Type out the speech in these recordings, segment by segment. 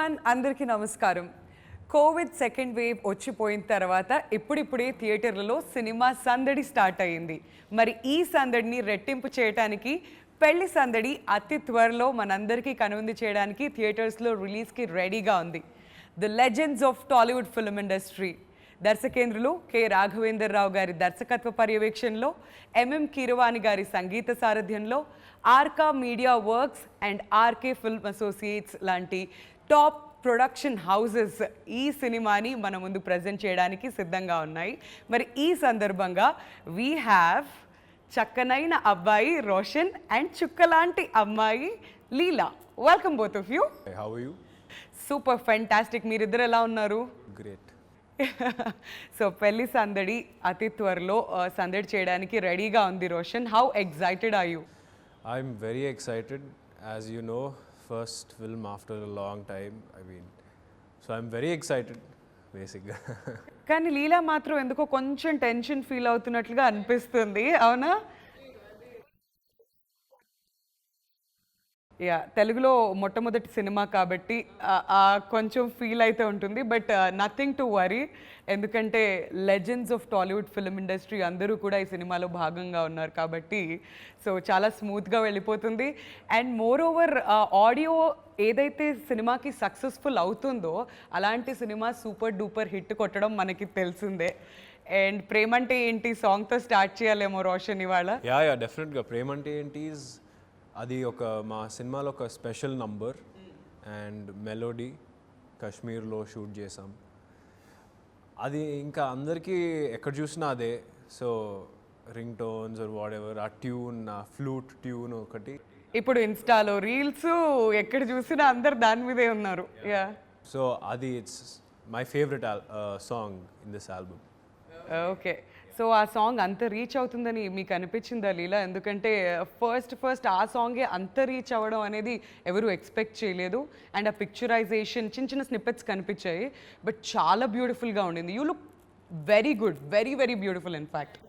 Everyone, అందరికీ నమస్కారం. Covid second wave వచ్చిపోయిన తర్వాత ఇప్పుడిప్పుడే థియేటర్లలో సినిమా సందడి స్టార్ట్ అయ్యింది. మరి ఈ సందడిని రెట్టింపు చేయడానికి పెళ్లి సందడి అతి త్వరలో మనందరికీ కనువిందు చేయడానికి థియేటర్స్లో రిలీజ్కి రెడీగా ఉంది. The legends of Tollywood film industry దర్శకేంద్రులు కె రాఘవేంద్రరావు గారి దర్శకత్వ పర్యవేక్షణలో, ఎంఎం కీరవాణి గారి సంగీత సారథ్యంలో, Arka media works and RK film associates లాంటి టాప్ ప్రొడక్షన్ హౌసెస్ ఈ సినిమాని మన ముందు ప్రజెంట్ చేయడానికి సిద్ధంగా ఉన్నాయి. మరి ఈ సందర్భంగా వీ హ్యావ్ చక్కనైన అబ్బాయి రోషన్ అండ్ చుక్కలాంటి అమ్మాయి Leela. Welcome both of you. How are you? Super fantastic. మీరిద్దరు ఎలా ఉన్నారు? Great. సో పెళ్లి సందడి అతి త్వరలో సందడి చేయడానికి రెడీగా ఉంది Roshan. How excited are you? I'm very excited. As you know, first film after a long time. So I'm very excited, basically. కానీ లీలా మాత్రం ఎందుకో కొంచెం టెన్షన్ ఫీల్ అవుతున్నట్లుగా అనిపిస్తుంది, అవునా? యా, తెలుగులో మొట్టమొదటి సినిమా కాబట్టి కొంచెం ఫీల్ అయితే ఉంటుంది. బట్ నథింగ్ టు వరీ, ఎందుకంటే legends of Tollywood film industry అందరూ కూడా ఈ సినిమాలో భాగంగా ఉన్నారు కాబట్టి సో చాలా స్మూత్గా వెళ్ళిపోతుంది. అండ్ మోర్ ఓవర్ ఆడియో ఏదైతే సినిమాకి సక్సెస్ఫుల్ అవుతుందో అలాంటి సినిమా సూపర్ డూపర్ హిట్ కొట్టడం మనకి తెలిసిందే. అండ్ ప్రేమంటే ఏంటి సాంగ్తో స్టార్ట్ చేయాలేమో రోషన్ ఇవాళ. యా డెఫినెట్గా ప్రేమంటే ఏంటి అది ఒక మా సినిమాలో ఒక స్పెషల్ నంబర్ అండ్ మెలోడీ కాశ్మీర్లో షూట్ చేసాం. అది ఇంకా అందరికీ ఎక్కడ చూసినా అదే. So ring tones or whatever, ఆ ట్యూన్, ఆ ఫ్లూట్ ట్యూన్ ఒకటి. ఇప్పుడు ఇన్స్టాలో రీల్స్ ఎక్కడ చూసినా అందరు దాని మీదే ఉన్నారు. యా, సో అది it's my favourite song in this album. Okay, so ఆ సాంగ్ అంత రీచ్ అవుతుందని మీకు అనిపించిందా లీలా? ఎందుకంటే ఫస్ట్ ఆ సాంగే అంత రీచ్ అవ్వడం అనేది ఎవరు ఎక్స్పెక్ట్ చేయలేదు. అండ్ ఆ పిక్చరైజేషన్ చిన్న చిన్న స్నిప్పెట్స్ కనిపించాయి, బట్ చాలా బ్యూటిఫుల్గా ఉండింది. You look very good, very very beautiful in fact.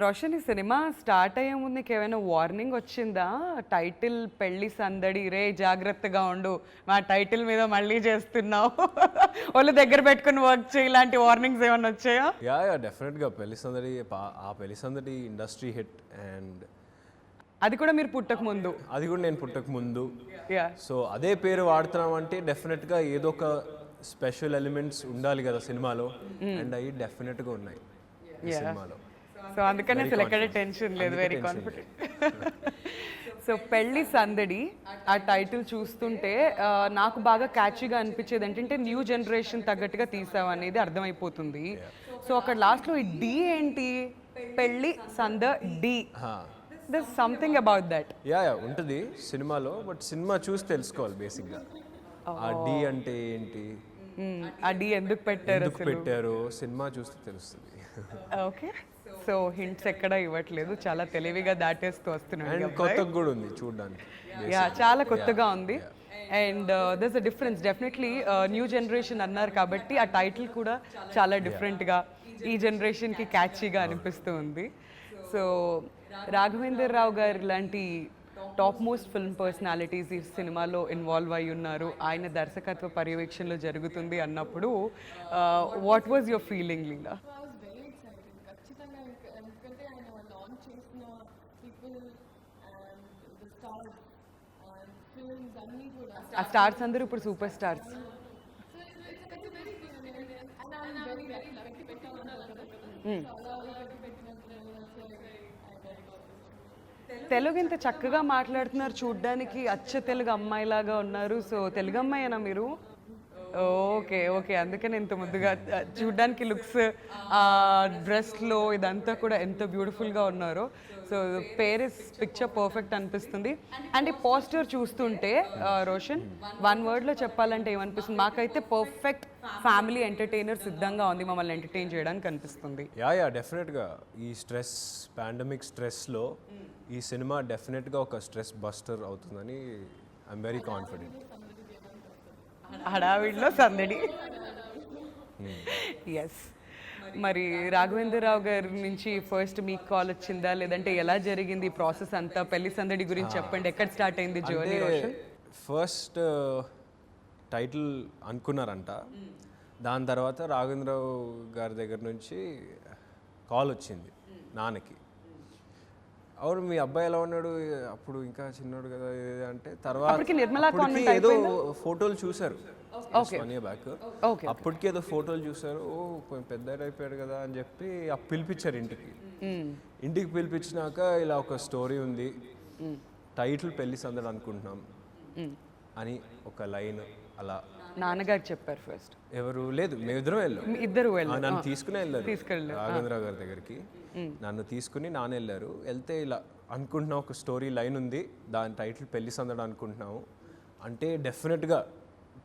Roshan, ఈ సినిమా స్టార్ట్ అయ్యే ముందు నీకు ఏమైనా వార్నింగ్ వచ్చిందా? టైటిల్ పెళ్లి సందడి, రే జాగ్రత్తగా ఉండు, మా టైటిల్ మీద మళ్ళీ చేస్తున్నావు, వాళ్ళు దగ్గర పెట్టుకుని వర్క్ చేయి, ఇలాంటి వార్నింగ్స్ ఏమైనా వచ్చాయా? యా డెఫినెట్గా పెళ్లి సందడి, ఆ పెళ్లి సందడి ఇండస్ట్రీ హిట్. అండ్ అది కూడా మీరు పుట్టక ముందు? అది కూడా నేను పుట్టక ముందు. యా, సో అదే పేరు వాడుతున్నాం అంటే డెఫినెట్గా ఏదో ఒక స్పెషల్ ఎలిమెంట్స్ ఉండాలి కదా సినిమాలో. అండ్ అవి డెఫినెట్గా ఉన్నాయి ఈ సినిమాలో. సో అందుకనే అసలు ఎక్కడ టెన్షన్ లేదు, వెరీ కాన్ఫిడెంట్. సో పెళ్లి సందడి ఆ టైటిల్ చూస్తుంటే నాకు బాగా క్యాచీగా అనిపించేది ఏంటంటే న్యూ జనరేషన్ తగ్గట్టుగా తీసావు అనేది అర్థమైపోతుంది. సో అక్కడ లాస్ట్లో ఈ డి ఏంటి? పెళ్లి సంద డి, there something about that. Yeah ఉంటుంది సినిమాలో, బట్ సినిమా చూసి తెలుసుకోవాలి బేసిక్గా ఆ డి అంటే ఏంటి, ఆ డి ఎందుకు పెట్టారు సినిమా చూస్తే తెలుస్తుంది. ఓకే, సో హింట్స్ ఎక్కడ ఇవ్వట్లేదు, చాలా తెలివిగా దాటేస్తూ వస్తున్నాడు. కొత్తగా కూడా ఉంది చూడడానికి. యా, చాలా కొత్తగా ఉంది. And దర్స్ a difference definitely. New generation అన్నారు కాబట్టి ఆ టైటిల్ కూడా చాలా డిఫరెంట్గా ఈ జనరేషన్కి క్యాచీగా అనిపిస్తూ ఉంది. సో రాఘవేంద్రరావు గారు లాంటి టాప్ మోస్ట్ ఫిల్మ్ పర్సనాలిటీస్ ఈ సినిమాలో ఇన్వాల్వ్ అయి ఉన్నారు, ఆయన దర్శకత్వ పర్యవేక్షణలో జరుగుతుంది అన్నప్పుడు వాట్ వాజ్ యువర్ ఫీలింగ్ లీలా? ఆ స్టార్స్ అందరూ ఇప్పుడు సూపర్ స్టార్స్. తెలుగు ఇంత చక్కగా మాట్లాడుతున్నారు, చూడ్డానికి అచ్చ తెలుగు అమ్మాయిలాగా ఉన్నారు. సో తెలుగు అమ్మాయినా మీరు? ఓకే. ఓకే. అందుకని ఇంత ముద్దుగా చూడ్డానికి లుక్స్ డ్రెస్‌లో ఇదంతా కూడా ఎంత బ్యూటిఫుల్‌గా ఉన్నారో. సో పేరిస్ పిక్చర్ పర్ఫెక్ట్ అనిపిస్తుంది. అండ్ ఈ పోస్టర్ చూస్తుంటే రోషన్ వన్ వర్డ్‌లో చెప్పాలంటే ఏమనిపిస్తుంది? మాకైతే పర్ఫెక్ట్ ఫ్యామిలీ ఎంటర్‌టైనర్ సిద్ధంగా ఉంది మమ్మల్ని ఎంటర్‌టైన్ చేయడానికి అనిపిస్తుంది. యా డెఫినెట్గా ఈ స్ట్రెస్ పాండమిక్ స్ట్రెస్లో ఈ సినిమా డెఫినెట్గా ఒక స్ట్రెస్ బస్టర్ అవుతుందని ఐఎమ్ వెరీ కాన్ఫిడెంట్. హడావిడిలో సందడి. ఎస్. మరి రాఘవేంద్రరావు గారి నుంచి ఫస్ట్ మీకు కాల్ వచ్చిందా? లేదంటే ఎలా జరిగింది ఈ ప్రాసెస్ అంతా? పెళ్లి సందడి గురించి చెప్పండి. ఎక్కడ స్టార్ట్ అయింది జర్నీ రోషన్? ఫస్ట్ టైటిల్ అనుకున్నారంట. దాని తర్వాత రాఘవేంద్రరావు గారి దగ్గర నుంచి కాల్ వచ్చింది నాన్నకి. అవును మీ అబ్బాయి ఎలా ఉన్నాడు అప్పుడు ఇంకా చిన్నోడు కదా ఇది అంటే తర్వాత అప్పటికి నిర్మలా అప్పటికి కాన్వెంట్ ఏదో ఫోటోలు చూశారు ఓకే. 1 year back. ఓకే. అప్పటికి ఏదో ఫోటోలు చూశారు. ఓ కొంచెం పెద్ద అయిపోయాడు కదా అని చెప్పి పిలిపించారు ఇంటికి. ఇంటికి పిలిపించినాక ఇలా ఒక స్టోరీ ఉంది, టైటిల్ పెళ్లి సందడి అనుకుంటున్నాం అని ఒక లైన్ అలా నాన్నగారు చెప్పారు ఫస్ట్. ఎవరు లేదు మేమిద్దరం వెళ్ళాం. ఇద్దరు వెళ్ళారు. నన్ను తీసుకుని వెళ్ళారు తీసుకెళ్ళారు. రాఘవేంద్రరావు గారి దగ్గరికి. నన్ను తీసుకుని నాన్న వెళ్ళారు. వెళ్తే ఇలా అనుకుంటున్నాం ఒక స్టోరీ లైన్ ఉంది, దాని టైటిల్ పెళ్లి సందడి అనుకుంటున్నాము అంటే డెఫినెట్గా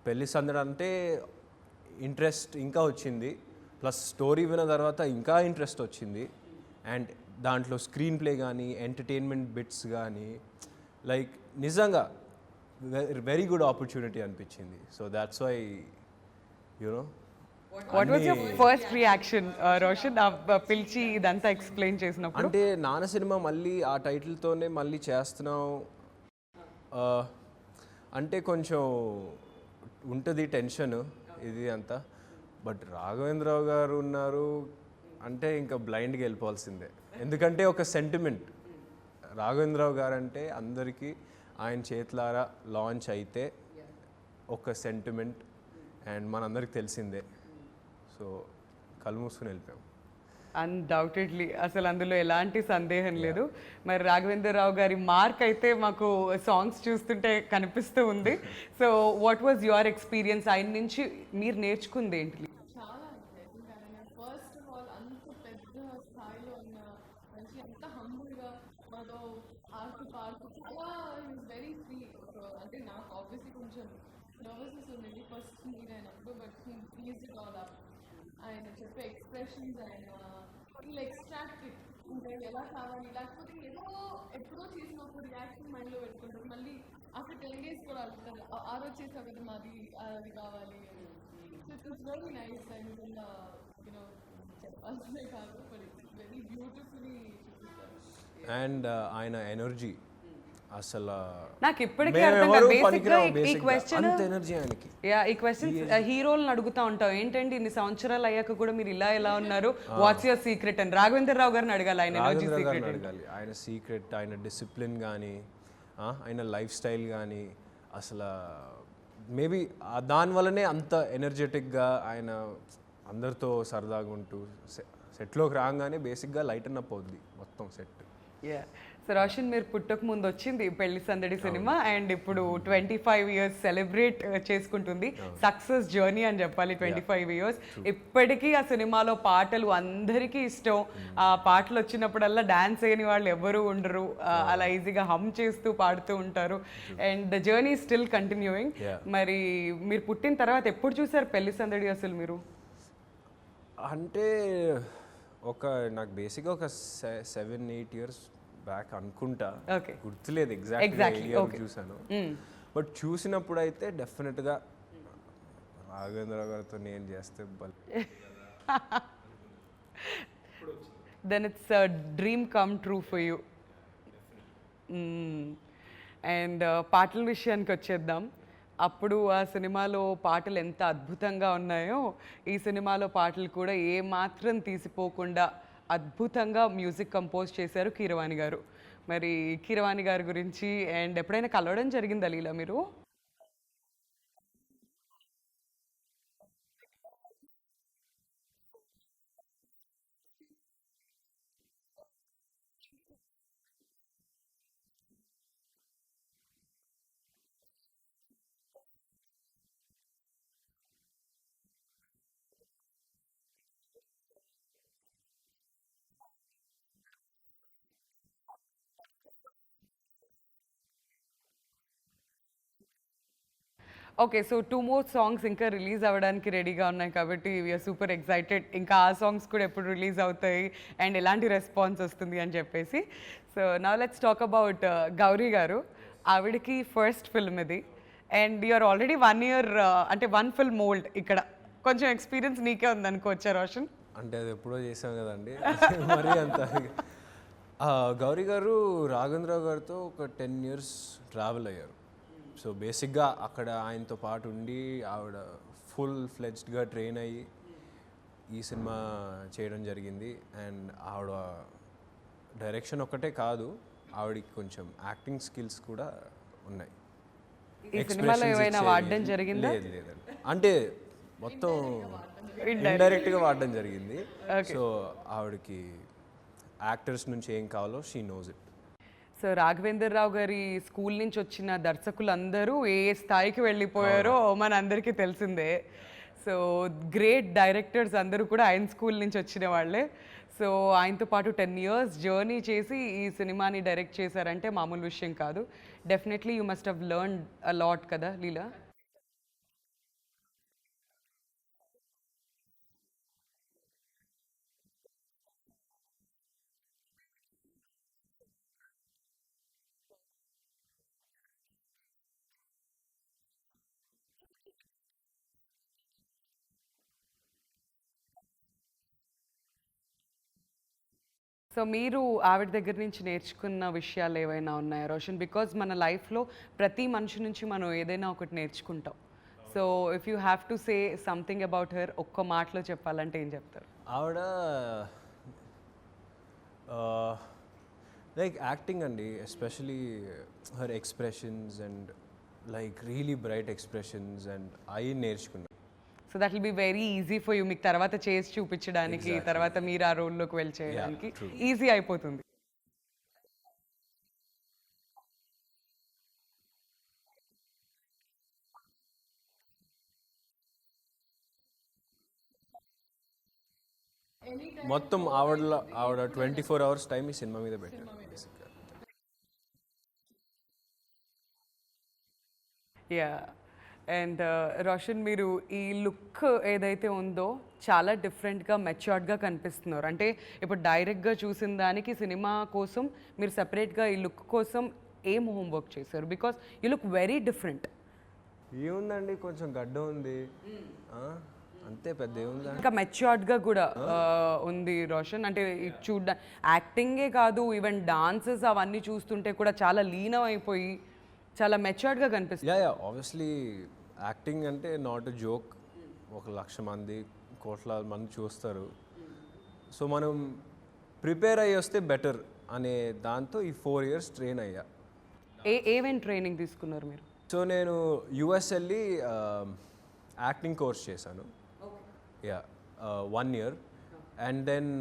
పెళ్లి సందడి అంటే ఇంట్రెస్ట్ ఇంకా వచ్చింది. ప్లస్ స్టోరీ విన్న తర్వాత ఇంకా ఇంట్రెస్ట్ వచ్చింది. అండ్ దాంట్లో స్క్రీన్ ప్లే కానీ ఎంటర్టైన్మెంట్ బిట్స్ కానీ లైక్ నిజంగా వెరీ గుడ్ ఆపర్చునిటీ అనిపించింది. So that's why you know. What was your first reaction Roshan పిలిచి ఇదంతా ఎక్స్ప్లెయిన్ చేసినప్పుడు? అంటే నాన్న సినిమా మళ్ళీ ఆ టైటిల్తోనే మళ్ళీ చేస్తున్నాం అంటే కొంచెం ఉంటుంది టెన్షన్ ఇది అంతా. బట్ రాఘవేంద్రరావు గారు ఉన్నారు అంటే ఇంకా బ్లైండ్గా వెళ్ళిపోవాల్సిందే. ఎందుకంటే ఒక సెంటిమెంట్ రాఘవేంద్రరావు గారు అంటే అందరికీ ఆయన చేతులారా లాంచ్ అయితే ఒక సెంటిమెంట్ అండ్ మనందరికి తెలిసిందే. సో కళ్ళు మూసుకుని వెళ్ళిపోయాం. అన్డౌటెడ్లీ అసలు అందులో ఎలాంటి సందేహం లేదు. మరి రాఘవేంద్రరావు గారి మార్క్ అయితే మాకు సాంగ్స్ చూస్తుంటే కనిపిస్తూ ఉంది. So what was your experience? ఆయన నుంచి మీరు నేర్చుకుంది ఏంటి? చాలా అంటే ఐ థింక్ ఆయన ఫస్ట్ ఆఫ్ ఆల్ అంత పెద్ద స్థాయిలో ఉన్న మనిషి అంత హంబుల్గా మాతో పాడుతూ చాలా ఈజ్ వెరీ ఫ్రీ. అంటే నాకు ఆబ్వియస్లీ కొంచెం నర్వస్నెస్ ఉండింది ఫస్ట్ మీట్ అయినప్పుడు, but he please it all up. ఆయన చెప్పే ఎక్స్ప్రెషన్స్ ఆయన ఇలా ఎక్స్ట్రాక్ట్ ఇట్ అంటే ఎలా కావాలి, లేకపోతే ఏదో ఎప్పుడో చేసినప్పుడు రియాక్షన్ మైండ్లో పెట్టుకుంటారు, మళ్ళీ ఆఫ్టర్ 10 days కూడా అడుగుతారు ఆ రోజు చేసావు కదా మాది అది కావాలి. So it was very nice. And you know చెప్పాల్సిందే కాదు, బట్ ఇట్స్ వెరీ బ్యూటిఫుల్లీ చూపిస్తారు. అండ్ ఆయన ఎనర్జీ అసలు నాకు ఇప్పటికీ అర్థం కాదు. బేసిక్గా ఈ క్వశ్చన్ ఎనర్జీ ఆయనకి. ఈ క్వశ్చన్ హీరోలను అడుగుతా ఉంటాం, ఏంటండి ఇన్ని సంవత్సరాలు అయ్యాక కూడా మీరు ఇలా ఉన్నారు, వాట్స్ యువర్ సీక్రెట్ అని రాఘవేంద్రరావు గారిని అడగాలి. ఆయన ఎనర్జీ సీక్రెట్ అడగాలి. ఆయన సీక్రెట్, ఆయన డిసిప్లిన్ కానీ ఆయన లైఫ్ స్టైల్ కానీ అసలు మేబీ దానివల్లనే అంత ఎనర్జెటిక్గా ఆయన అందరితో సరదాగా ఉంటూ సెట్లోకి రాగానే బేసిక్గా లైటన్ అప్ అవుద్ది మొత్తం సెట్. సో రోషన్ మీరు పుట్టక ముందు వచ్చింది పెళ్లి సందడి సినిమా అండ్ ఇప్పుడు 25 years సెలబ్రేట్ చేసుకుంటుంది. సక్సెస్ జర్నీ అని చెప్పాలి 25 years. ఇప్పటికీ ఆ సినిమాలో పాటలు అందరికీ ఇష్టం. ఆ పాటలు వచ్చినప్పుడల్లా డాన్స్ చేయని వాళ్ళు ఎవరు ఉండరు, అలా ఈజీగా హమ్ చేస్తూ పాడుతూ ఉంటారు. And the journey still continuing. మరి మీరు పుట్టిన తర్వాత ఎప్పుడు చూసారు పెళ్లి సందడి అసలు మీరు? అంటే నాకు బేసిక్గా ఒక 7-8 years బ్యాక్ అనుకుంటా, గుర్తులేదు ఎగ్జాక్ట్లీ చూసాను. బట్ చూసినప్పుడు అయితే డెఫినెట్గా రాఘవేంద్రరావు గారితో నేను చేస్తే then it's dream come true for you. And పాటల విషయానికి వచ్చేద్దాం. అప్పుడు ఆ సినిమాలో పాటలు ఎంత అద్భుతంగా ఉన్నాయో ఈ సినిమాలో పాటలు కూడా ఏ మాత్రం తీసిపోకుండా అద్భుతంగా మ్యూజిక్ కంపోజ్ చేశారు కీరవాణి గారు. మరి కీరవాణి గారి గురించి అండ్ ఎప్పుడైనా కలవడం జరిగిందా లీలా మీరు? ఓకే. సో 2 మోర్ సాంగ్స్ ఇంకా రిలీజ్ అవ్వడానికి రెడీగా ఉన్నాయి కాబట్టి వీఆర్ సూపర్ ఎక్సైటెడ్. ఇంకా ఆ సాంగ్స్ కూడా ఎప్పుడు రిలీజ్ అవుతాయి అండ్ ఎలాంటి రెస్పాన్స్ వస్తుంది అని చెప్పేసి. So now let's talk about Gauri garu. ఆవిడకి ఫస్ట్ ఫిల్మ్ ఇది. And you are already 1 year అంటే 1 ఫిల్మ్ ఓల్డ్ ఇక్కడ. కొంచెం ఎక్స్పీరియన్స్ నీకే ఉందనుకోవచ్చా రోషన్? అంటే అది ఎప్పుడో చేసాం కదండి. మరీ అంత గౌరీ గారు రాఘవేంద్రరావు గారితో ఒక 10 ఇయర్స్ ట్రావెల్ అయ్యారు. సో బేసిక్గా అక్కడ ఆయనతో పాటు ఉండి ఆవిడ ఫుల్ ఫ్లెడ్జ్డ్గా ట్రైన్ అయ్యి ఈ సినిమా చేయడం జరిగింది. అండ్ ఆవిడ డైరెక్షన్ ఒక్కటే కాదు, ఆవిడకి కొంచెం యాక్టింగ్ స్కిల్స్ కూడా ఉన్నాయి. ఈ సినిమాలో ఏమైనా వాడడం జరిగిందా? లేదు లేదండి, అంటే మొత్తం ఇండైరెక్ట్గా వాడడం జరిగింది. సో ఆవిడకి యాక్టర్స్ నుంచి ఏం కావాలో she knows it. So Raghavendra Rao గారి స్కూల్ నుంచి వచ్చిన దర్శకులందరూ ఏ స్థాయికి వెళ్ళిపోయారో మన అందరికీ తెలిసిందే. సో గ్రేట్ డైరెక్టర్స్ అందరూ కూడా ఆయన స్కూల్ నుంచి వచ్చిన వాళ్ళే. సో ఆయనతో పాటు 10 ఇయర్స్ జర్నీ చేసి ఈ సినిమాని డైరెక్ట్ చేశారంటే మామూలు విషయం కాదు. Definitely you must have learned a lot కదా లీలా? సో మీరు ఆవిడ దగ్గర నుంచి నేర్చుకున్న విషయాలు ఏవైనా ఉన్నాయా రోషన్? బికాజ్ మన లైఫ్లో ప్రతి మనిషి నుంచి మనం ఏదైనా ఒకటి నేర్చుకుంటాం. So if you have to say something about her ఒక్క మాటలో చెప్పాలంటే ఏం చెప్తారు? ఆవిడ లైక్ యాక్టింగ్ అండి, especially her expressions and like really bright expressions and అవి నేర్చుకున్నాను. So that will be very easy for you. మీకు తర్వాత చేసి చూపించడానికి, తర్వాత మీరు ఆ రోల్లోకి వెళ్ళి చేయడానికి ఈజీ అయిపోతుంది. మొత్తం ఆవిడ 24 అవర్స్ టైం ఈ సినిమా మీద పెట్టారు బేసిక్గా. యా. అండ్ రోషన్, మీరు ఈ లుక్ ఏదైతే ఉందో చాలా డిఫరెంట్గా మెచ్యూర్డ్గా కనిపిస్తున్నారు. అంటే ఇప్పుడు డైరెక్ట్గా చూసిన దానికి సినిమా కోసం మీరు సపరేట్గా ఈ లుక్ కోసం ఏం హోంవర్క్ చేశారు? Because you look very different. ఏముందండి, కొంచెం గడ్డ ఉంది అంతే, పెద్ద ఏముందా. ఇంకా మెచ్యూర్డ్గా కూడా ఉంది రోషన్. అంటే చూడ్డా యాక్టింగే కాదు, ఈవెన్ డాన్సెస్ అవన్నీ చూస్తుంటే కూడా చాలా లీనం అయిపోయి చాలా మెచ్యూర్డ్గా కనిపిస్తుంది. యా ఆబ్వియస్లీ యాక్టింగ్ అంటే నాట్ ఎ జోక్. 1,00,000 మంది, కోట్ల మంది చూస్తారు. సో మనం ప్రిపేర్ అయ్యి వస్తే బెటర్ అనే దాంతో ఈ 4 ఇయర్స్ ట్రైన్ అయ్యా. ఏమేమి ట్రైనింగ్ తీసుకున్నారు మీరు? సో నేను యుఎస్ వెళ్ళి యాక్టింగ్ కోర్స్ చేశాను. Yeah 1 year. And then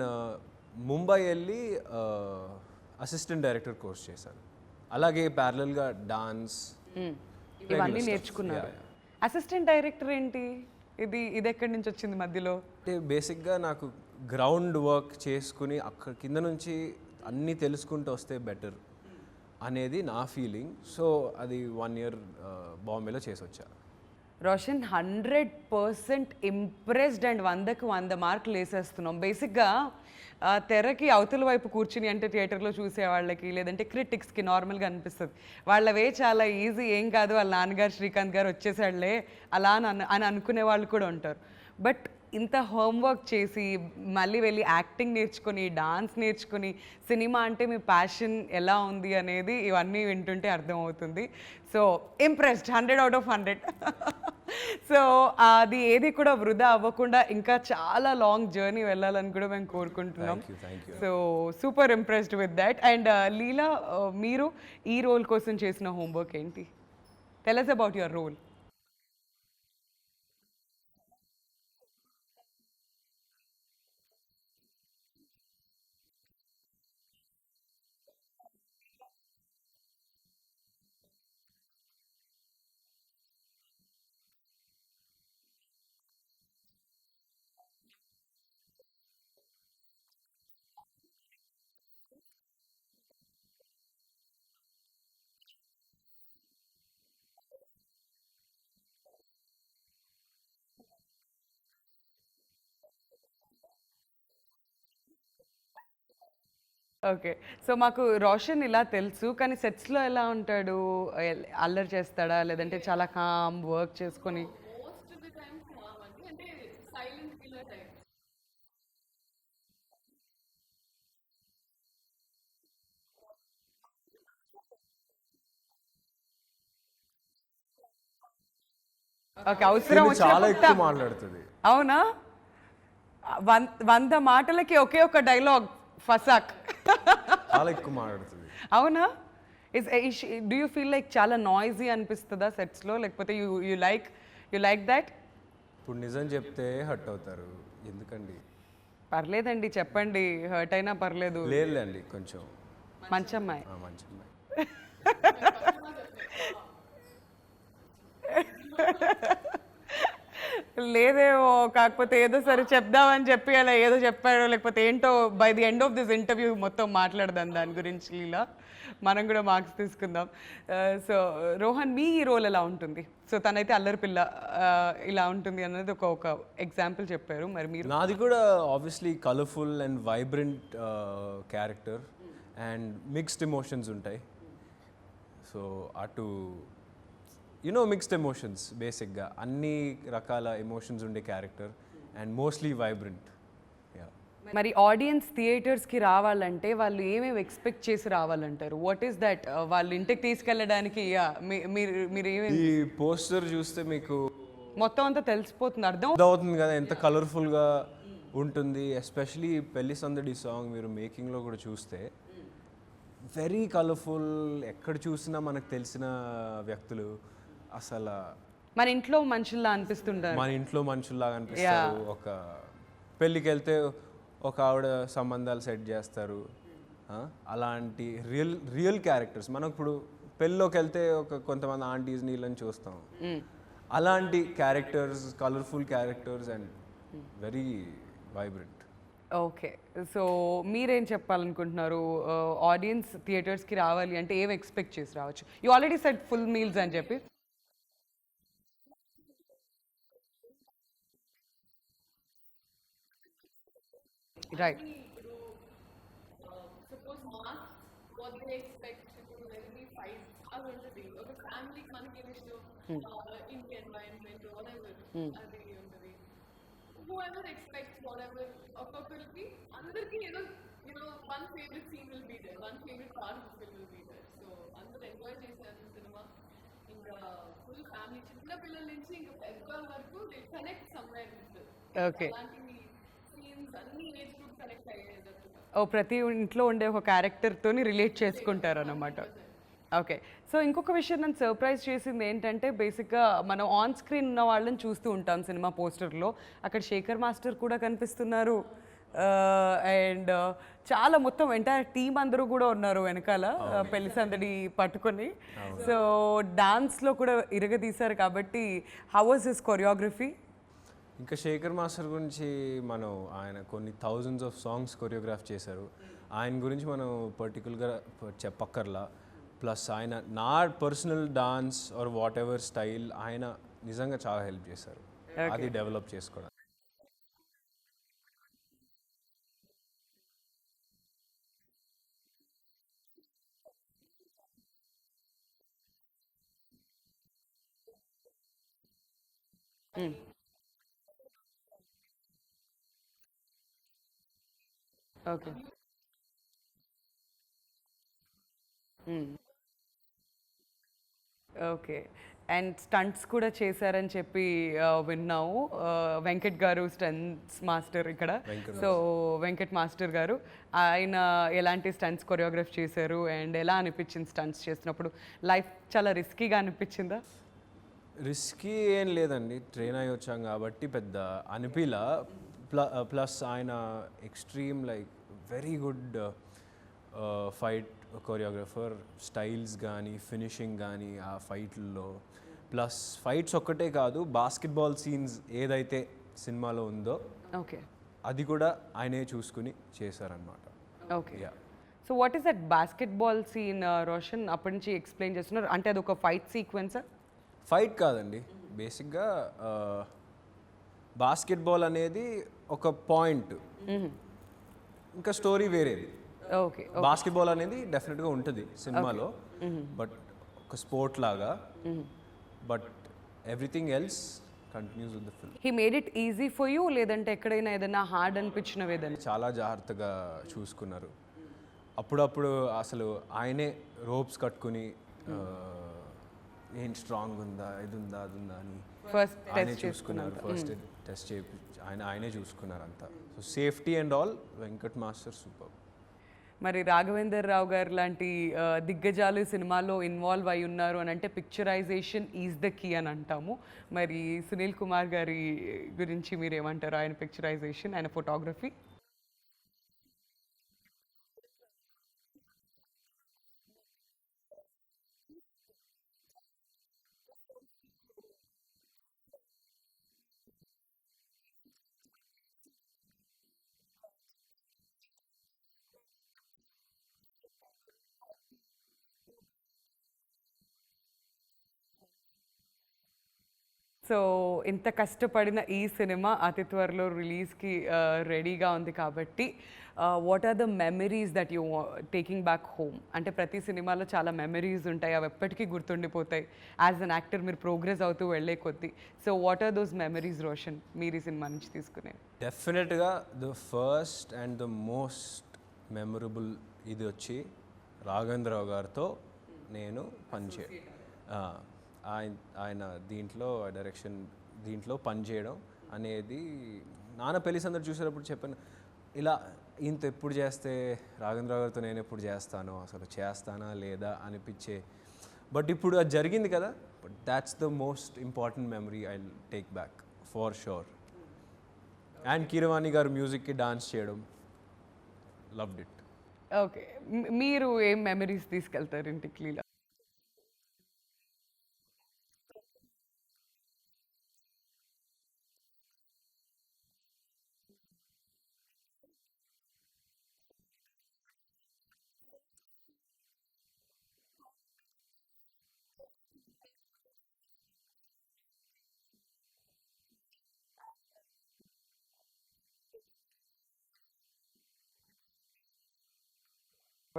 Mumbai వెళ్ళి అసిస్టెంట్ డైరెక్టర్ కోర్స్ చేశాను. అలాగే ప్యారలల్గా డాన్స్ ఇవన్నీ నేర్చుకున్నారు. అసిస్టెంట్ డైరెక్టర్ ఏంటి? ఇది ఎక్కడి నుంచి వచ్చింది మధ్యలో? అంటే బేసిక్గా నాకు గ్రౌండ్ వర్క్ చేసుకుని అక్కడ కింద నుంచి అన్నీ తెలుసుకుంటూ వస్తే బెటర్ అనేది నా ఫీలింగ్. సో అది 1 ఇయర్ బాంబేలో చేసి వచ్చా. రోషన్, 100% ఇంప్రెస్డ్ అండ్ 100కి 100 మార్కులు వేసేస్తున్నాం. బేసిక్గా తెరకి అవతల వైపు కూర్చుని అంటే థియేటర్లో చూసే వాళ్ళకి లేదంటే క్రిటిక్స్కి నార్మల్గా అనిపిస్తుంది వాళ్ళవే చాలా ఈజీ, ఏం కాదు, వాళ్ళ నాన్నగారు శ్రీకాంత్ గారు వచ్చేసాడులే అలా అని అనుకునే వాళ్ళు కూడా ఉంటారు. బట్ ఇంత హోంవర్క్ చేసి మళ్ళీ వెళ్ళి యాక్టింగ్ నేర్చుకొని, డాన్స్ నేర్చుకొని, సినిమా అంటే మీ ప్యాషన్ ఎలా ఉంది అనేది ఇవన్నీ వింటుంటే అర్థమవుతుంది. So impressed, 100 out of 100. So అది ఏది కూడా వృధా అవ్వకుండా ఇంకా చాలా లాంగ్ జర్నీ వెళ్ళాలని కూడా మేము కోరుకుంటున్నాం. So super impressed with that. And Leela, మీరు ఈ రోల్ కోసం చేసిన హోంవర్క్ ఏంటి? Tell us about your role. Okay. So మాకు రోషన్ ఇలా తెలుసు. కానీ సెట్స్‌లో ఎలా ఉంటాడు? అల్లరి చేస్తాడా? లేదంటే చాలా కామ్ వర్క్ చేసుకొని మోస్ట్ ఆఫ్ ద టైమ్స్ కామండి, అంటే సైలెంట్ కిల్లర్ టైప్. ఓకే. అవసరం చాలా వచ్చినప్పుడు ఎక్కువ మాట్లాడుతుంది. అవునా? 100 మాటలకి ఒకే ఒక డైలాగ్ ఫసాక్. చాలా ఎక్కువ మాట్లాడుతుంది. అవునా? డూ యూ ఫీల్ లైక్ చాలా నాయిజీ అనిపిస్తుందా సెట్స్‌లో? లేకపోతే యూ లైక్ దట్? ఇప్పుడు నిజం చెప్తే హర్ట్ అవుతారు. ఎందుకండి? పర్లేదండి చెప్పండి. హర్ట్ అయినా పర్లేదు. లేదులేండి కొంచెం మంచమ్మాయి. మంచి అమ్మాయి. లేదేమో, కాకపోతే ఏదో సరే చెప్దామని చెప్పి అలా ఏదో చెప్పాడో, లేకపోతే ఏంటో by the end of this interview మొత్తం మాట్లాడదాం దాని గురించి లీలా. మనం కూడా మార్క్స్ తీసుకుందాం. సో రోహన్, మీ రోల్ ఎలా ఉంటుంది? సో తనైతే అల్లరి పిల్ల ఇలా ఉంటుంది అనేది ఒక ఎగ్జాంపుల్ చెప్పారు. మరి మీరు? నాది కూడా obviously colourful and vibrant character and mixed emotions ఉంటాయి. సో అటు మిక్స్డ్ ఎమోషన్స్, బేసిక్గా అన్ని రకాల ఎమోషన్స్ ఉండే క్యారెక్టర్ అండ్ మోస్ట్లీ వైబ్రెంట్. మరి ఆడియన్స్ థియేటర్స్కి రావాలంటే వాళ్ళు ఏమేమి ఎక్స్పెక్ట్ చేసి రావాలంటారు? What is that? వాళ్ళు ఇంటికి తీసుకెళ్ళడానికి మీరు ఏమేమి ఈ పోస్టర్ చూస్తే మీకు మొత్తం అంతా తెలిసిపోతుంది, అర్థం అవుతుంది కదా ఎంత కలర్ఫుల్గా ఉంటుంది. ఎస్పెషలీ పెళ్లి సందడి సాంగ్ మీరు మేకింగ్లో కూడా చూస్తే వెరీ కలర్ఫుల్. ఎక్కడ చూసినా మనకు తెలిసిన వ్యక్తులు, అసలు మన ఇంట్లో మనుషుల్లా అనిపిస్తుంటారు. మన ఇంట్లో మనుషుల్లాగా అనిపిస్తారు. ఒక పెళ్ళికి వెళ్తే ఒక ఆవిడ సంబంధాలు సెట్ చేస్తారు. అలాంటి రియల్ క్యారెక్టర్స్. మనం ఇప్పుడు పెళ్ళిలోకి వెళ్తే కొంతమంది ఆంటీస్ నీళ్ళని చూస్తాం. అలాంటి characters, colourful characters and very vibrant. Okay. So మీరేం చెప్పాలనుకుంటున్నారు? ఆడియన్స్ థియేటర్స్కి రావాలి అంటే ఏం ఎక్స్పెక్ట్ చేసి రావచ్చు? You already set full meals అని చెప్పి. Right. Suppose marks what they expect ఇప్పుడు వెరీ ఫైవ్ అది ఉంటుంది. ఒక ఫ్యామిలీకి మనకి ఏమి ఇష్టం, ఇంటి ఎన్వైరన్మెంట్ వాటెవర్ అది ఉంటుంది. Whoever expects whatever, ఒక్కొక్కరికి అందరికీ ఏదో one favourite scene will be there, one favourite part of film will be there. So అందరూ ఎంజాయ్ చేశారు సినిమా. ఇంకా ఫుల్ ఫ్యామిలీ, చిన్న పిల్లల నుంచి ఇంకా పెద్ద వరకు they connect somewhere with. Okay. అలాంటి సీన్స్ అన్ని ఏజ్ గ్రూప్ కనెక్ట్ అయ్యేటట్టుగా. ప్రతి ఇంట్లో ఉండే ఒక క్యారెక్టర్తోని రిలేట్ చేసుకుంటారు అన్నమాట. ఓకే. సో ఇంకొక విషయం నన్ను సర్ప్రైజ్ చేసింది ఏంటంటే, బేసిక్గా మనం ఆన్ స్క్రీన్ ఉన్న వాళ్ళని చూస్తూ ఉంటాం సినిమా పోస్టర్లో. అక్కడ శేఖర్ మాస్టర్ కూడా కనిపిస్తున్నారు. అండ్ చాలా మొత్తం ఎంటైర్ టీమ్ అందరూ కూడా ఉన్నారు వెనకాల పెళ్లి సందడి పట్టుకొని. సో డాన్స్లో కూడా ఇరగదీశారు కాబట్టి హౌ వాజ్ హిస్ కొరియోగ్రఫీ? ఇంకా శేఖర్ మాస్టర్ గురించి మనం ఆయన కొన్ని థౌజండ్స్ ఆఫ్ సాంగ్స్ కొరియోగ్రాఫ్ చేశారు. ఆయన గురించి మనం పర్టికులర్గా చెప్పక్కర్లా. ప్లస్ ఆయన నా personal dance or what ever style ఆయన నిజంగా చాలా హెల్ప్ చేశారు అది డెవలప్ చేసుకోవడానికి. ఓకే. ఓకే. అండ్ స్టంట్స్ కూడా చేశారని చెప్పి విన్నాము. వెంకట్ గారు స్టంట్స్ మాస్టర్ ఇక్కడ. సో వెంకట్ మాస్టర్ గారు, ఆయన ఎలాంటి స్టంట్స్ కొరియోగ్రాఫ్ చేశారు అండ్ ఎలా అనిపించింది స్టంట్స్ చేసినప్పుడు? లైఫ్ చాలా రిస్కీగా అనిపించిందా? రిస్కీ ఏం లేదండి, ట్రైన్ అయ్యి వచ్చాం కాబట్టి పెద్ద అనిపిలా. ప్లస్ ఆయన extreme like very good fight choreographer. Styles కానీ ఫినిషింగ్ కానీ ఆ ఫైట్లలో, ప్లస్ ఫైట్స్ ఒక్కటే కాదు, బాస్కెట్బాల్ సీన్స్ ఏదైతే సినిమాలో ఉందో ఓకే, అది కూడా ఆయనే చూసుకుని చేశారనమాట. Okay. So what is that basketball scene Roshan? అప్పటి నుంచి ఎక్స్ప్లెయిన్ చేస్తున్నారు అంటే అది ఒక ఫైట్ సీక్వెన్సా? ఫైట్ కాదండి, బేసిక్గా బాస్కెట్బాల్ అనేది ఒక పాయింట్, ఇంకా స్టోరీ వేరేది. ఓకే. బాస్కెట్బాల్ అనేది డెఫినెట్గా ఉంటుంది సినిమాలో, బట్ ఒక స్పోర్ట్ లాగా, but everything else continues with the film. He made it easy for you, లేదంటే ఎక్కడైనా ఏదైనా హార్డ్ అనిపించినవి ఏదైనా? చాలా జాగ్రత్తగా చూసుకున్నారు. అప్పుడప్పుడు అసలు ఆయనే రోప్స్ కట్టుకుని ఏంటి స్ట్రాంగ్ ఉందా, ఇది ఉందా, అది ఉందా అని ఫస్ట్ ఆయనే టెస్ట్ చూసుకున్నారు. ఫస్ట్ టెస్ట్ చేయించి ఆయనే చూసుకున్నారు అంతా. So safety and all Venkat master super. మరి రాఘవేందర్ రావు గారు లాంటి దిగ్గజాలు సినిమాలో ఇన్వాల్వ్ అయి ఉన్నారు అని అంటే పిక్చరైజేషన్ ఈజ్ ద కీ అని అంటాము. మరి సునీల్ కుమార్ గారి గురించి మీరు ఏమంటారు? ఆయన పిక్చరైజేషన్, ఆయన ఫోటోగ్రఫీ. సో ఇంత కష్టపడిన ఈ సినిమా అతి త్వరలో రిలీజ్కి రెడీగా ఉంది కాబట్టి what are the memories that you taking back home? అంటే ప్రతి సినిమాలో చాలా మెమరీస్ ఉంటాయి, అవి ఎప్పటికీ గుర్తుండిపోతాయి యాజ్ అన్ యాక్టర్ మీరు ప్రోగ్రెస్ అవుతూ వెళ్ళే కొద్దీ. So what are those memories Roshan మీరు ఈ సినిమా నుంచి తీసుకునేవి? డెఫినెట్గా the first and the most memorable ఇది వచ్చి రాఘవేంద్రరావు గారితో నేను ఆయన దీంట్లో డైరెక్షన్ దీంట్లో పనిచేయడం అనేది, నాన్న పెళ్లి సందడి చూసేటప్పుడు చెప్పాను, ఇలా ఇంత ఎప్పుడు చేస్తే రాఘవేంద్రరావు గారితో నేను ఎప్పుడు చేస్తాను, అసలు చేస్తానా లేదా అనిపించే. బట్ ఇప్పుడు అది జరిగింది కదా, but that's the most important memory I take back far sure. And Keeravani గారు మ్యూజిక్కి డాన్స్ చేయడం, లవ్డ్ ఇట్. ఓకే, మీరు ఏం మెమరీస్ తీసుకెళ్తారు ఇంటికి Leela?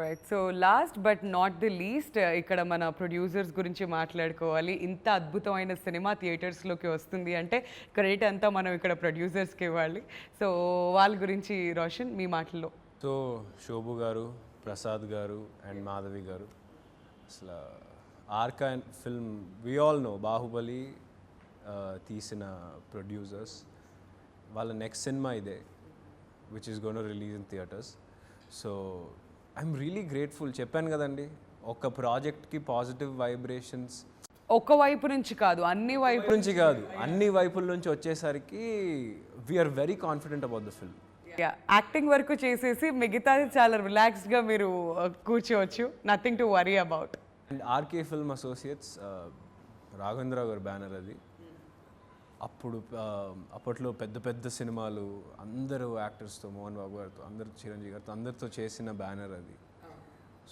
Right, so last but not the least ఇక్కడ మన ప్రొడ్యూసర్స్ గురించి మాట్లాడుకోవాలి. ఇంత అద్భుతమైన సినిమా థియేటర్స్లోకి వస్తుంది అంటే క్రెడిట్ అంతా మనం ఇక్కడ ప్రొడ్యూసర్స్కి ఇవ్వాలి. సో వాళ్ళ గురించి రోషన్ మీ మాటల్లో. సో శోభు గారు, ప్రసాద్ గారు అండ్ మాధవి గారు, అసలు Arka film we all know Baahubali తీసిన ప్రొడ్యూసర్స్. వాళ్ళ నెక్స్ట్ సినిమా ఇదే which is gone release in theatres. So I'm really grateful. చెప్పాను కదండి, ఒక ప్రాజెక్ట్కి పాజిటివ్ వైబ్రేషన్స్ ఒక వైపు నుంచి కాదు, అన్ని వైపు నుంచి కాదు, అన్ని వైపుల నుంచి వచ్చేసరికి we're very confident about the film. Acting వరకు చేసేసి మిగతాది చాలా రిలాక్స్డ్గా మీరు కూర్చోవచ్చు, nothing to worry about. And RK film associates, Raghavendra Rao గారి బ్యానర్ అది. అప్పట్లో పెద్ద పెద్ద సినిమాలు అందరూ యాక్టర్స్తో, మోహన్ బాబు గారితో, అందరు చిరంజీవి గారితో అందరితో చేసిన బ్యానర్ అది.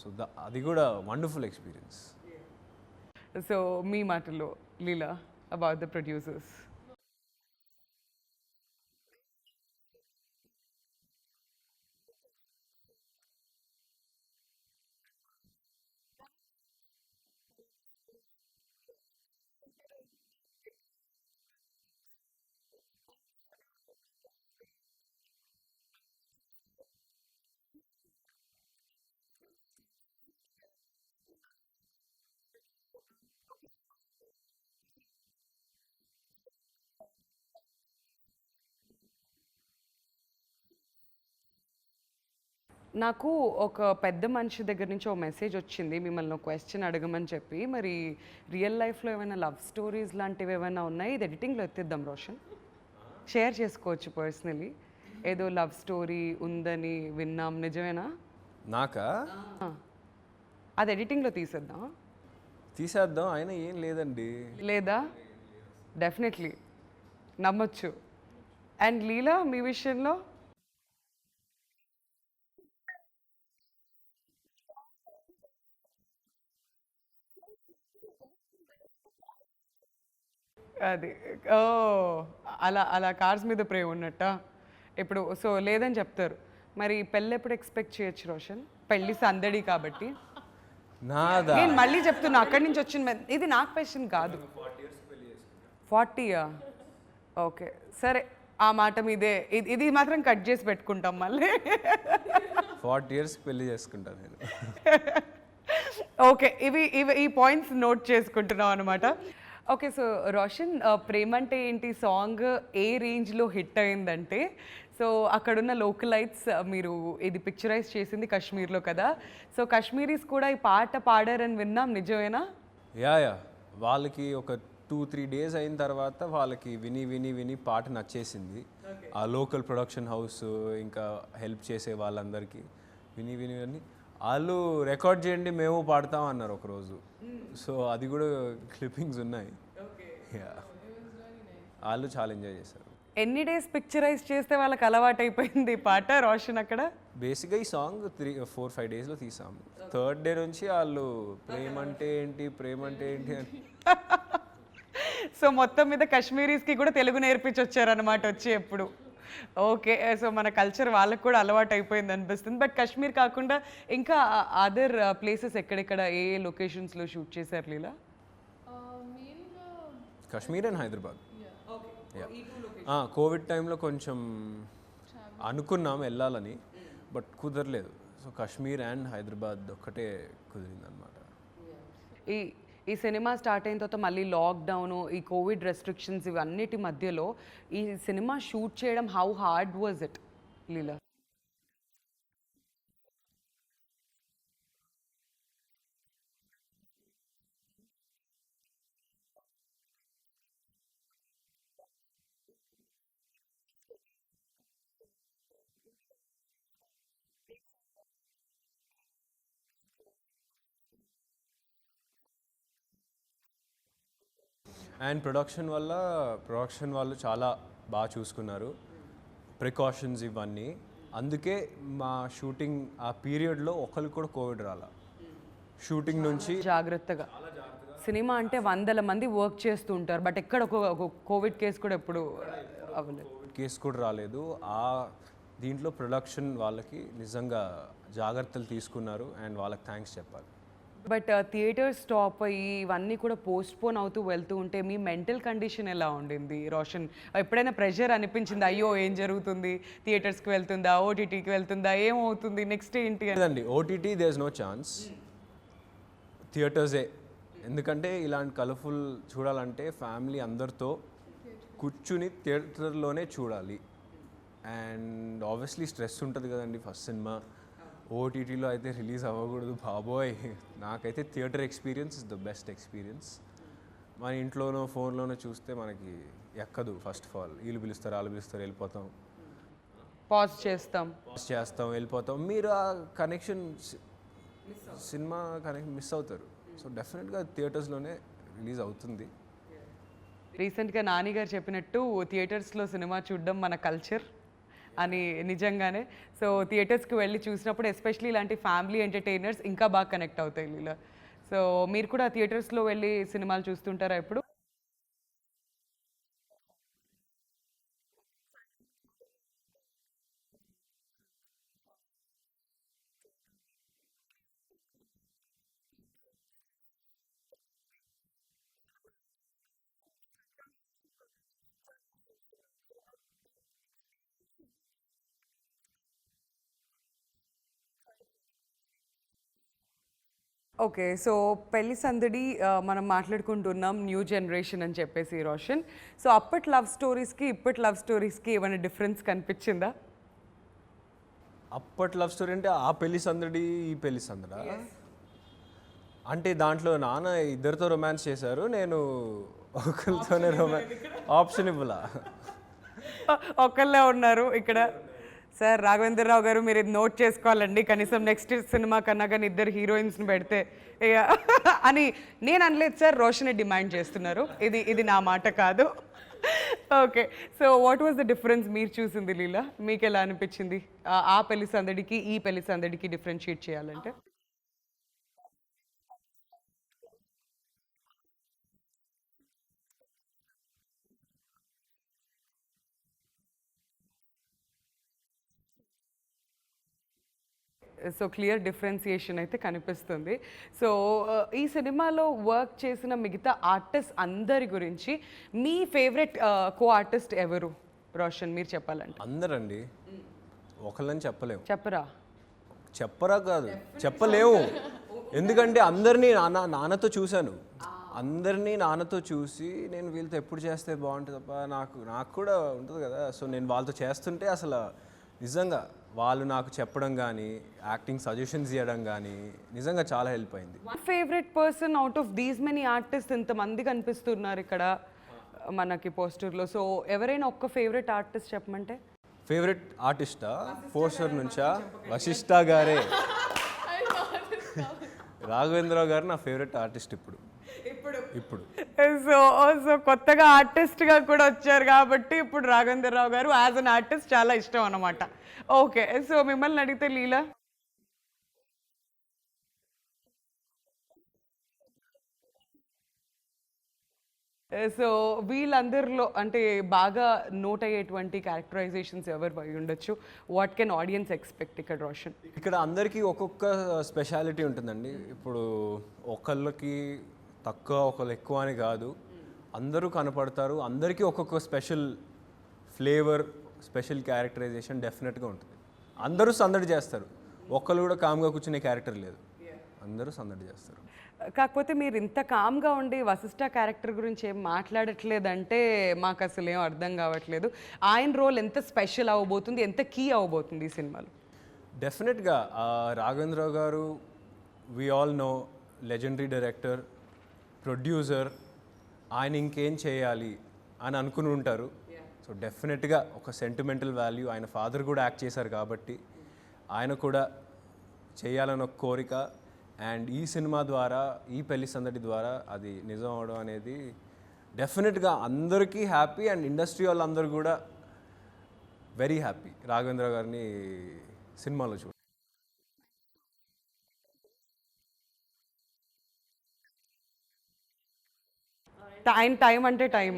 సో అది కూడా వండర్ఫుల్ ఎక్స్పీరియన్స్. సో మీ మాటల్లో లీలా అబౌట్ ద ప్రొడ్యూసర్స్. నాకు ఒక పెద్ద మనిషి దగ్గర నుంచి ఒక మెసేజ్ వచ్చింది మిమ్మల్ని ఒక క్వశ్చన్ అడగమని చెప్పి. మరి రియల్ లైఫ్లో ఏమైనా లవ్ స్టోరీస్ లాంటివి ఏమైనా ఉన్నాయి? ఇది ఎడిటింగ్లో ఎత్తిద్దాం రోషన్, షేర్ చేసుకోవచ్చు పర్సనలీ. ఏదో లవ్ స్టోరీ ఉందని విన్నాం, నిజమేనా? నాకా? అది ఎడిటింగ్లో తీసేద్దాం, అయినా ఏం లేదండి. లేదా? డెఫినెట్లీ నమ్మొచ్చు. అండ్ లీలా మీ విషయంలో? అది ఓ అలా అలా కార్స్ మీద ప్రేమ ఉన్నట్ట ఇప్పుడు. సో లేదని చెప్తారు, మరి పెళ్ళి ఎప్పుడు ఎక్స్పెక్ట్ చేయొచ్చు రోషన్? పెళ్లి సందడి కాబట్టి. నాదా నేను మళ్ళీ చెప్తున్నా, అక్కడి నుంచి వచ్చిన ఇది నా క్వశ్చన్ కాదు. 40యా? ఓకే సరే, ఆ మాట మీదే. ఇది మాత్రం కట్ చేసి పెట్టుకుంటాం మళ్ళీ. 40 years పెళ్లి చేసుకుంటాను నేను. ఓకే, ఈ పాయింట్స్ నోట్ చేసుకుంటున్నాం అనమాట. ఓకే, సో రోషన్, ప్రేమంటే ఏంటి సాంగ్ ఏ రేంజ్లో హిట్ అయిందంటే, సో అక్కడున్న లోకలైట్స్ మీరు ఇది పిక్చరైజ్ చేసింది కాశ్మీర్లో కదా, సో కాశ్మీరీస్ కూడా ఈ పాట పాడారని విన్నాం, నిజమేనా? యా వాళ్ళకి ఒక 2-3 days అయిన తర్వాత వాళ్ళకి విని విని విని పాట నచ్చేసింది. ఆ లోకల్ ప్రొడక్షన్ హౌస్ ఇంకా హెల్ప్ చేసే వాళ్ళందరికీ విని విని విని వాళ్ళు రికార్డ్ చేయండి మేము పాడతాం అన్నారు ఒకరోజు. సో అది కూడా క్లిప్పింగ్స్ ఉన్నాయి. యా వాళ్ళు చాలా ఎంజాయ్ చేశారు. ఎన్ని డేస్ పిక్చరైజ్ చేస్తే వాళ్ళకి అలవాటు అయిపోయింది ఈ పాట రోషన్ అక్కడ? బేసిక్గా ఈ సాంగ్ 3-4-5 daysలో తీసాం. 3rd day నుంచి వాళ్ళు ప్రేమంటే ఏంటి ప్రేమంటే ఏంటి అని. సో మొత్తం మీద కాశ్మీరీస్కి కూడా తెలుగు నేర్పించి వచ్చారనమాట వచ్చి ఎప్పుడు. ఓకే, సో మన కల్చర్ వాళ్ళకి కూడా అలవాటు అయిపోయింది అనిపిస్తుంది. బట్ కాశ్మీర్ కాకుండా ఇంకా అదర్ ప్లేసెస్ ఎక్కడెక్కడ ఏ లొకేషన్స్లో షూట్ చేశారు లీలా? మెయిన్గా కాశ్మీర్ అండ్ హైదరాబాద్. కోవిడ్ టైంలో కొంచెం అనుకున్నాం వెళ్ళాలని, బట్ కుదరలేదు. సో కాశ్మీర్ అండ్ హైదరాబాద్ ఒక్కటే కుదిరింది అనమాట. ఈ సినిమా స్టార్ట్ అయిన తర్వాత మళ్ళీ లాక్డౌన్, ఈ కోవిడ్ రెస్ట్రిక్షన్స్ ఇవన్నిటి మధ్యలో ఈ సినిమా షూట్ చేయడం how hard was it Leela? And production వాళ్ళు చాలా బాగా చూసుకున్నారు, ప్రికాషన్స్ ఇవన్నీ. అందుకే మా షూటింగ్ ఆ పీరియడ్లో ఒకరికి కూడా కోవిడ్ రాలా. షూటింగ్ నుంచి జాగ్రత్తగా. సినిమా అంటే 100 మంది వర్క్ చేస్తూ ఉంటారు, బట్ ఎక్కడ ఒక కోవిడ్ కేసు కూడా ఎప్పుడు అవ్వలేదు. కేసు కూడా రాలేదు. ఆ దీంట్లో ప్రొడక్షన్ వాళ్ళకి నిజంగా జాగ్రత్తలు తీసుకున్నారు అండ్ వాళ్ళకి థ్యాంక్స్ చెప్పాలి. బట్ థియేటర్ స్టాప్ అయ్యి ఇవన్నీ కూడా పోస్ట్పోన్ అవుతూ వెళ్తూ ఉంటే మీ మెంటల్ కండిషన్ ఎలా ఉండింది రోషన్? ఎప్పుడైనా ప్రెషర్ అనిపించింది, అయ్యో ఏం జరుగుతుంది, థియేటర్స్కి వెళ్తుందా, ఓటీటీకి వెళ్తుందా, ఏమవుతుంది, నెక్స్ట్ ఏంటి అని? లేదండి, OTT there is no chance, థియేటర్సే. ఎందుకంటే ఇలాంటి కలర్ఫుల్ చూడాలంటే ఫ్యామిలీ అందరితో కూర్చుని థియేటర్లోనే చూడాలి. అండ్ ఆబ్వియస్లీ స్ట్రెస్ ఉంటుంది కదండి ఫస్ట్ సినిమా. ఓటీటీలో అయితే రిలీజ్ అవ్వకూడదు బాబోయ్. నాకైతే theatre experience is the best experience. మన ఇంట్లోనో ఫోన్లోనో చూస్తే మనకి ఎక్కదు. ఫస్ట్ ఆఫ్ ఆల్ వీళ్ళు పిలుస్తారు వాళ్ళు పిలుస్తారు వెళ్ళిపోతాం, పాజ్ చేస్తాం వెళ్ళిపోతాం. మీరు ఆ కనెక్షన్ సినిమా కనెక్షన్ మిస్ అవుతారు. సో డెఫినెట్గా థియేటర్స్లోనే రిలీజ్ అవుతుంది. రీసెంట్గా నాని గారు చెప్పినట్టు థియేటర్స్లో సినిమా చూడడం మన కల్చర్ అని నిజంగానే. సో థియేటర్స్కి వెళ్ళి చూసినప్పుడు ఎస్పెషలీ ఇలాంటి ఫ్యామిలీ ఎంటర్టైనర్స్ ఇంకా బాగా కనెక్ట్ అవుతాయి ఇలా. సో మీరు కూడా థియేటర్స్లో వెళ్ళి సినిమాలు చూస్తుంటారా ఎప్పుడు? ఓకే, సో పెళ్లి సందడి మనం మాట్లాడుకుంటున్నాం న్యూ జనరేషన్ అని చెప్పేసి రోషన్. సో అప్పటి లవ్ స్టోరీస్కి ఇప్పటి లవ్ స్టోరీస్కి ఏమైనా డిఫరెన్స్ కనిపించిందా? అప్పటి లవ్ స్టోరీ అంటే ఆ పెళ్లి సందడి ఈ పెళ్లి సందడా? అంటే దాంట్లో నాన్న ఇద్దరితో రొమాన్స్ చేశారు, నేను ఒకరితోనే ఆప్షన్ ఇవ్వలా. ఒకళ్ళే ఉన్నారు ఇక్కడ. సార్ రాఘవేంద్రరావు గారు, మీరు ఇది నోట్ చేసుకోవాలండి, కనీసం నెక్స్ట్ సినిమా కన్నా కానీ ఇద్దరు హీరోయిన్స్ని పెడితే అని నేను అనలేదు సార్, రోషనే డిమాండ్ చేస్తున్నారు. ఇది నా మాట కాదు. Okay, so what was the difference మీరు చూసింది లీలా? మీకు ఎలా అనిపించింది ఆ పెళ్లి సందడికి ఈ పెళ్లి సందడికి డిఫరెన్షియేట్ చేయాలంటే? సో క్లియర్ డిఫరెన్సియేషన్ అయితే కనిపిస్తుంది. సో ఈ సినిమాలో వర్క్ చేసిన మిగతా ఆర్టిస్ట్ అందరి గురించి మీ ఫేవరెట్ కో ఆర్టిస్ట్ ఎవరు రోషన్, మీరు చెప్పాలంటే? అందరండి, ఒకళ్ళని చెప్పరా? చెప్పరా కాదు, చెప్పలేము. ఎందుకంటే అందరినీ నాన్నతో చూశాను. అందరినీ నాన్నతో చూసి నేను వీళ్ళతో ఎప్పుడు చేస్తే బాగుంటుంది తప్ప నాకు కూడా ఉంటుంది కదా. సో నేను వాళ్ళతో చేస్తుంటే అసలు నిజంగా వాళ్ళు నాకు చెప్పడం కానీ యాక్టింగ్ సజెషన్స్ ఇవ్వడం కానీ నిజంగా చాలా హెల్ప్ అయింది. Favourite person out of these many artist ఇంతమంది కనిపిస్తున్నారు ఇక్కడ మనకి పోస్టర్లో. సో ఎవరైనా ఒక్క ఫేవరెట్ ఆర్టిస్ట్ చెప్పమంటే? ఫేవరెట్ ఆర్టిస్టా? పోస్టర్ నుంచా? వశిష్ఠ గారే. రాఘవేంద్రరావు గారు నా ఫేవరెట్ ఆర్టిస్ట్ ఇప్పుడు. సో కొత్తగా ఆర్టిస్ట్గా కూడా వచ్చారు కాబట్టి ఇప్పుడు రాఘవేంద్రరావు గారు యాజ్ అన్ ఆర్టిస్ట్ చాలా ఇష్టం అన్నమాట. ఓకే, సో మిమ్మల్ని అడిగితే లీలా? సో వీళ్ళందరిలో అంటే బాగా నోట్ అయ్యేటువంటి క్యారెక్టరైజేషన్స్ ఎవరు అయి ఉండొచ్చు? వాట్ కెన్ ఆడియన్స్ ఎక్స్పెక్ట్ ఇక్కడ రోషన్? ఇక్కడ అందరికీ ఒక్కొక్క స్పెషాలిటీ ఉంటుందండి. ఇప్పుడు ఒకళ్ళకి తక్కువ ఒకళ్ళు ఎక్కువ అని కాదు, అందరూ కనపడతారు. అందరికీ ఒక్కొక్క స్పెషల్ ఫ్లేవర్, స్పెషల్ క్యారెక్టరైజేషన్ డెఫినెట్గా ఉంటుంది. అందరూ సందడి చేస్తారు, ఒక్కళ్ళు కూడా కామ్గా కూర్చునే క్యారెక్టర్ లేదు, అందరూ సందడి చేస్తారు. కాకపోతే మీరు ఇంత కామ్గా ఉండి వశిష్ఠ క్యారెక్టర్ గురించి ఏం మాట్లాడట్లేదంటే మాకు అసలు ఏం అర్థం కావట్లేదు. ఆయన రోల్ ఎంత స్పెషల్ అవ్వబోతుంది, ఎంత కీ అవ్వబోతుంది ఈ సినిమాలో? డెఫినెట్గా Raghavendra Rao garu we all know, legendary director, producer. ఆయన ఇంకేం చేయాలి అని అనుకుని ఉంటారు. సో డెఫినెట్గా ఒక సెంటిమెంటల్ వాల్యూ, ఆయన ఫాదర్ కూడా యాక్ట్ చేశారు కాబట్టి ఆయన కూడా చేయాలని ఒక కోరిక. అండ్ ఈ సినిమా ద్వారా, ఈ పెళ్లి సందడి ద్వారా అది నిజం అవడం అనేది డెఫినెట్గా అందరికీ హ్యాపీ. అండ్ ఇండస్ట్రీ వాళ్ళందరూ కూడా వెరీ హ్యాపీ రాఘవేంద్ర గారిని సినిమాలో చూడ. టైం అంటే టైం.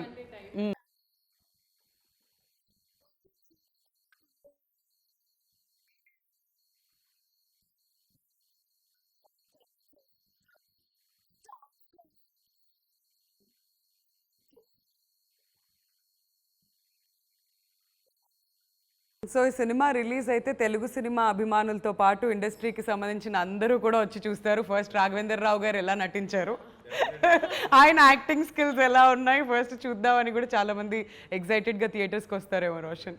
సో ఈ సినిమా రిలీజ్ అయితే తెలుగు సినిమా అభిమానులతో పాటు ఇండస్ట్రీకి సంబంధించిన అందరూ కూడా వచ్చి చూస్తారు. ఫస్ట్ రాఘవేంద్రరావు గారు ఎలా నటించారు, ఆయన యాక్టింగ్ స్కిల్స్ ఎలా ఉన్నాయి ఫస్ట్ చూద్దామని కూడా చాలామంది ఎగ్జైటెడ్గా థియేటర్స్కి వస్తారేమో రోషన్.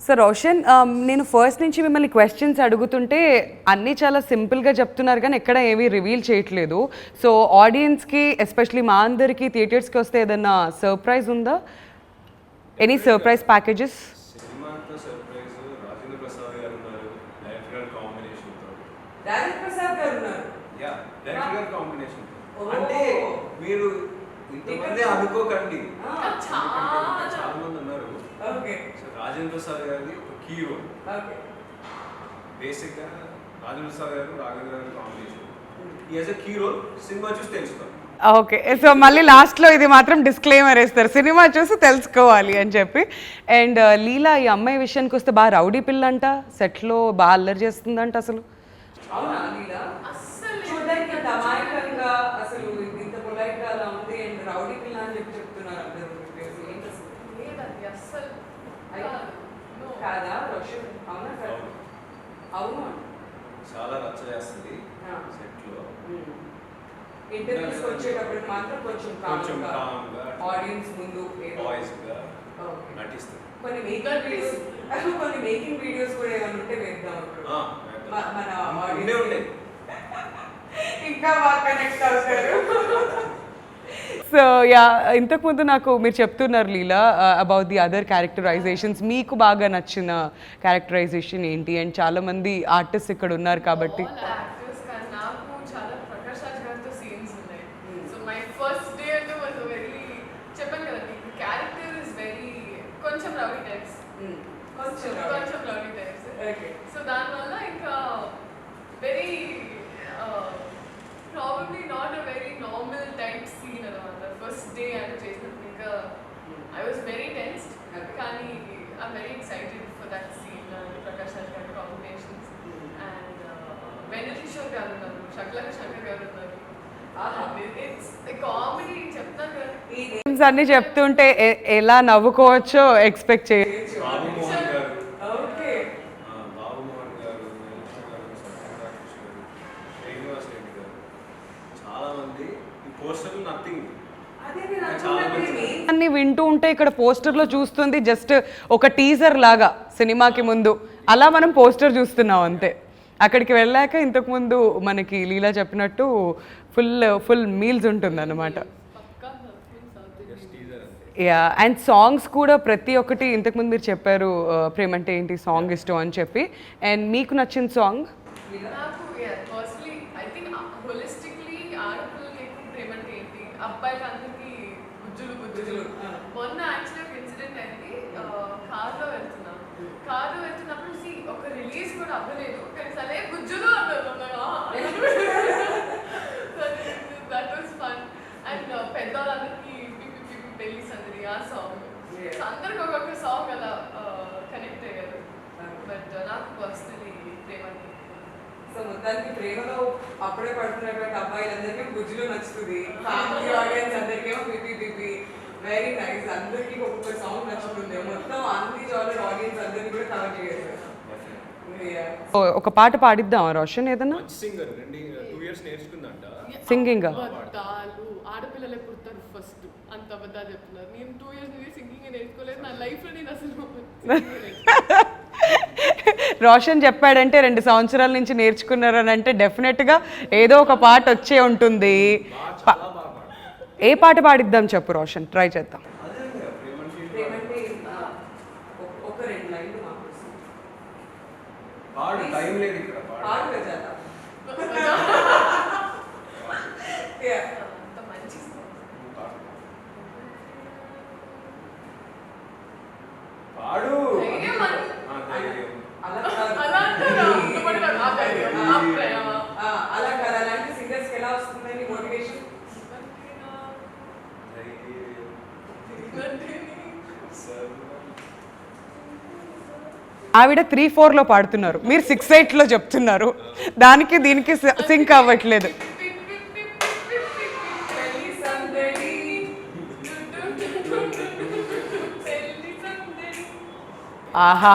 సో రోషన్, నేను ఫస్ట్ నుంచి మిమ్మల్ని క్వశ్చన్స్ అడుగుతుంటే అన్నీ చాలా సింపుల్గా చెప్తున్నారు కానీ ఎక్కడ ఏమీ రివీల్ చేయట్లేదు. సో ఆడియన్స్కి ఎస్పెషలీ మా అందరికీ థియేటర్స్కి వస్తే ఏదన్నా సర్ప్రైజ్ ఉందా? Any surprise packages? సినిమాతో సర్ప్రైజ్ రాజేంద్ర ప్రసాద్ గారు ఉన్నారు, డైరెక్టర్ గారి కాంబినేషన్ తో. రాజేంద్ర ప్రసాద్ గారు ఉన్నారు. యా, డైరెక్టర్ గారి కాంబినేషన్. అంటే మీరు ఇంతమంది అనుకోకండి, చాలా మంది ఉన్నారు. ఓకే, సో రాజేంద్ర ప్రసాద్ గారిది ఒక కీ రోల్. ఓకే, బేసిక్ గా రాజేంద్ర ప్రసాద్ గారు రాఘవేంద్ర గారి కాంబినేషన్. ఈ యాజ్ ఎ కీ రోల్ సినిమా చూసి తెలుసుకోండి. ఓకే, సో మళ్ళీ లాస్ట్లో ఇది మాత్రం డిస్క్లైమర్ వేస్తారు, సినిమా చూసి తెలుసుకోవాలి అని చెప్పి. అండ్ లీలా, ఈ అమ్మాయి విషయానికి వస్తే బాగా రౌడీ పిల్ల అంట, సెట్లో బాగా అల్లరి చేస్తుందంట అసలు. చాలా రచ్చ చేస్తుంది సెట్లో. ఇంటర్వ్యూస్ వచ్చేటప్పుడు మాత్రం కొంచెం కామ్గా ఆడియన్స్ ముందు వాయిస్గా నటిస్తుంది. కొన్ని మేకింగ్ వీడియోస్ కూడా ఏమైనా ఉంటే వేద్దాం మన ఆడియన్స్ ఇంకా బాగా కనెక్ట్ అవుతారు. సో యా, ఇంతకుముందు నాకు మీరు చెప్తున్నారు లీలా అబౌట్ ది అదర్ క్యారెక్టరైజేషన్స్, మీకు బాగా నచ్చిన క్యారెక్టరైజేషన్ ఏంటి? అండ్ చాలా మంది ఆర్టిస్ట్ ఇక్కడ ఉన్నారు కాబట్టి సో దానివల్ల ఇంకా very probably not a very normal type scene అనమాట. ఫస్ట్ డే అని చేసినప్పుడు ఇంకా ఐ వాజ్ వెరీ టెన్స్డ్, కానీ I'm very excited for that scene. Prakash Raj గారి నేమ్స్ అన్ని చెప్తుంటే ఎలా నవ్వుకోవచ్చో ఎక్స్పెక్ట్ చేయొచ్చు. బాబు మోహన్ గారు, ఓకే. బాబు మోహన్ గారు, వెంకట గారు, సత్యప్రకాష్ గారు, శ్రీనివాస్ రెడ్డి గారు, చాలా మంది ఈ పోస్టర్లు నథింగ్. అన్ని వింటూ ఉంటే ఇక్కడ పోస్టర్లో చూస్తుంది జస్ట్ ఒక టీజర్ లాగా సినిమాకి ముందు అలా మనం పోస్టర్ చూస్తున్నాం అంతే. అక్కడికి వెళ్ళాక ఇంతకుముందు మనకి లీలా చెప్పినట్టు ఫుల్ మీల్స్ ఉంటుంది అనమాట. పక్కా హెల్ప్ఫుల్ సౌత్ ఇండియన్. టీజర్ అంతే. యా, అండ్ సాంగ్స్ కూడా ప్రతి ఒక్కటి ఇంతకుముందు మీరు చెప్పారు ప్రేమంటే ఏంటి సాంగ్ ఇష్టం అని చెప్పి. అండ్ మీకు నచ్చిన సాంగ్? నాకు పర్సనలీ ఐ థింక్ హోలిస్టిక్లీ ఆడపిల్లలకి ఎక్కువ ప్రేమ అంటే ఏంటి, అబ్బాయిలు అందరికీ గుజ్జులు. మొన్న యాక్చువల్లీ ఒక ఇన్సిడెంట్ అయింది. కార్లో వెళ్తున్నప్పుడు ఒక రిలీజ్ కూడా అవ్వలేదు కానీ సరే గుజ్జులు దట్ వాస్ ఫన్. అండ్ పెద్దవాళ్ళందరికీ పెళ్లి సందడి ఆ సాంగ్. అందరికి ఒక్కొక్క సాంగ్ అలా కనెక్ట్ అయ్యారు. బట్ నాకు పర్సనలీ ప్రేమ సో మొత్తానికి ప్రేమలో అప్పుడే పడుతున్నటువంటి అబ్బాయిలందరికీ గుజ్జులో నచ్చుతుంది, ఫ్యామిలీ ఆడియన్స్ అందరికేమో పిపి. Very nice. అందరికీ ఒక్కొక్క సాంగ్ నచ్చుతుంది. మొత్తం అన్ని జానర్ ఆడియన్స్ అందరినీ కూడా కవర్ చేశారు. ఒక పాట పాడిద్దాం రోషన్ ఏదన్నా? సింగర్ 2 years నేర్చుకుందంట సింగింగ్. అబద్ధాలు ఆడపిల్లలే పుడతారు ఫస్ట్, అంత అబద్ధాలు చెప్తున్నారు. నేను 2 years నుంచి సింగింగ్ నేర్చుకోలేదు. నా లైఫ్లో నేను అసలు రోషన్ చెప్పాడంటే 2 సంవత్సరాల నుంచి నేర్చుకున్నారు అని అంటే డెఫినెట్గా ఏదో ఒక పాట వచ్చే ఉంటుంది. ఏ పాట పాడిద్దాం చెప్పు రోషన్, ట్రై చేద్దాం. పాడు, టైం లేదు ఇక్కడ, పాడు. అంత మంచి పాడు. ధైర్యం అని. ధైర్యం. అలా అంటారా? ఇష్టపడతారు. ఆ ధైర్యం, ఆ ప్రేమ. అలా కదా, అలాంటి సింగర్స్కి ఎలా వస్తుందండి మోటివేషన్? ఆవిడ 3-4లో పాడుతున్నారు, మీరు 6-8లో చెప్తున్నారు. దానికి దీనికి సింక్ అవ్వట్లేదు. ఆహా,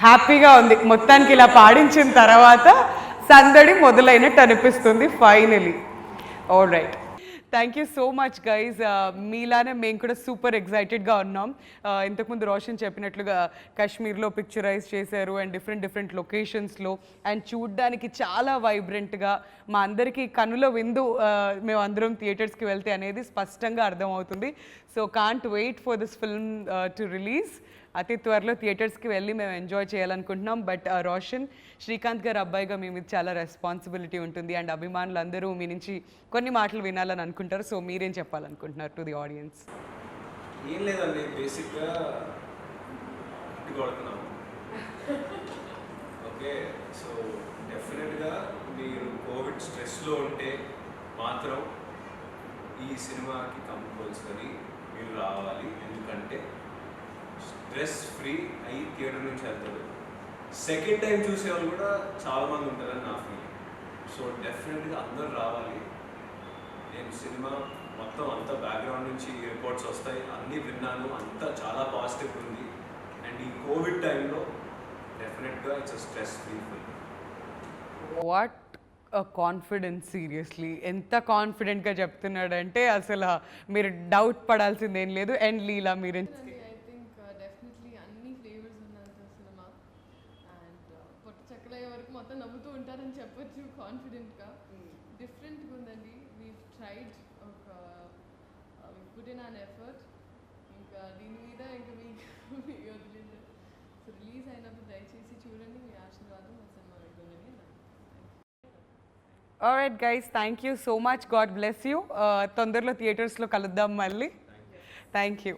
హ్యాపీగా ఉంది. మొత్తానికి ఇలా పాడించిన తర్వాత సందడి మొదలైనట్టు అనిపిస్తుంది finally. All right, thank you so much guys. మీలానే మేము కూడా సూపర్ ఎక్సైటెడ్గా ఉన్నాం. ఇంతకుముందు రోషన్ చెప్పినట్లుగా కాశ్మీర్లో పిక్చరైజ్ చేశారు అండ్ డిఫరెంట్ లొకేషన్స్లో, అండ్ చూడ్డానికి చాలా వైబ్రెంట్గా మా అందరికీ కనుల విందు మేము అందరం థియేటర్స్కి వెళ్తే అనేది స్పష్టంగా అర్థమవుతుంది. So can't wait for this film to release. అతి త్వరలో థియేటర్స్కి వెళ్ళి మేము ఎంజాయ్ చేయాలనుకుంటున్నాం. బట్ రోషన్, శ్రీకాంత్ గారు అబ్బాయిగా మీ మీద చాలా రెస్పాన్సిబిలిటీ ఉంటుంది అండ్ అభిమానులు అందరూ మీ నుంచి కొన్ని మాటలు వినాలని అనుకుంటారు. సో మీరేం చెప్పాలనుకుంటున్నారు టు ది ఆడియన్స్? ఏం లేదండి, బేసిక్గా ఇంటి కొడుతున్నాము. ఓకే, సో డెఫినెట్గా మీరు కోవిడ్ స్ట్రెస్లో ఉంటే మాత్రం ఈ సినిమాకి కంపల్సరీ మీరు రావాలి. ఎందుకంటే స్ట్రెస్ ఫ్రీ అయ్యి థియేటర్ నుంచి వెళ్తారు. సెకండ్ టైం చూసేవాళ్ళు కూడా చాలామంది ఉంటారని నా ఫీలింగ్. సో డెఫినెట్గా అందరూ రావాలి. నేను సినిమా మొత్తం అంతా బ్యాక్గ్రౌండ్ నుంచి రిపోర్ట్స్ వస్తాయి, అన్నీ విన్నాను, అంతా చాలా పాజిటివ్ ఉంది. అండ్ ఈ కోవిడ్ టైంలో డెఫినెట్గా it's stress free film. What confidence, seriously ఎంత కాన్ఫిడెంట్గా చెప్తున్నాడంటే అసలు మీరు డౌట్ పడాల్సిందేం లేదు. అండ్ లీలా మీరు? ఐ థింక్ డెఫినెట్లీ అన్ని ఫ్లేవర్స్ ఉన్నంత సినిమా. అండ్ పొట్టు చెక్కలయ్యే వరకు మొత్తం నవ్వుతూ ఉంటారని చెప్పొచ్చు కాన్ఫిడెంట్గా. డిఫరెంట్గా ఉందండి. వీ ట్రైడ్ ఒక పుట్ ఇన్ అన్ ఎఫర్ట్. ఇంకా దీని మీద ఇంకా మీకు వదిలేదు. సో రిలీజ్ అయినప్పుడు దయచేసి చూడండి, మీ ఆశీర్వాదం మా సినిమా ఉంటుందని. Alright guys, thank you so much. God bless you. తొందరలో థియేటర్స్లో కలుద్దాం మళ్ళీ. Thank you.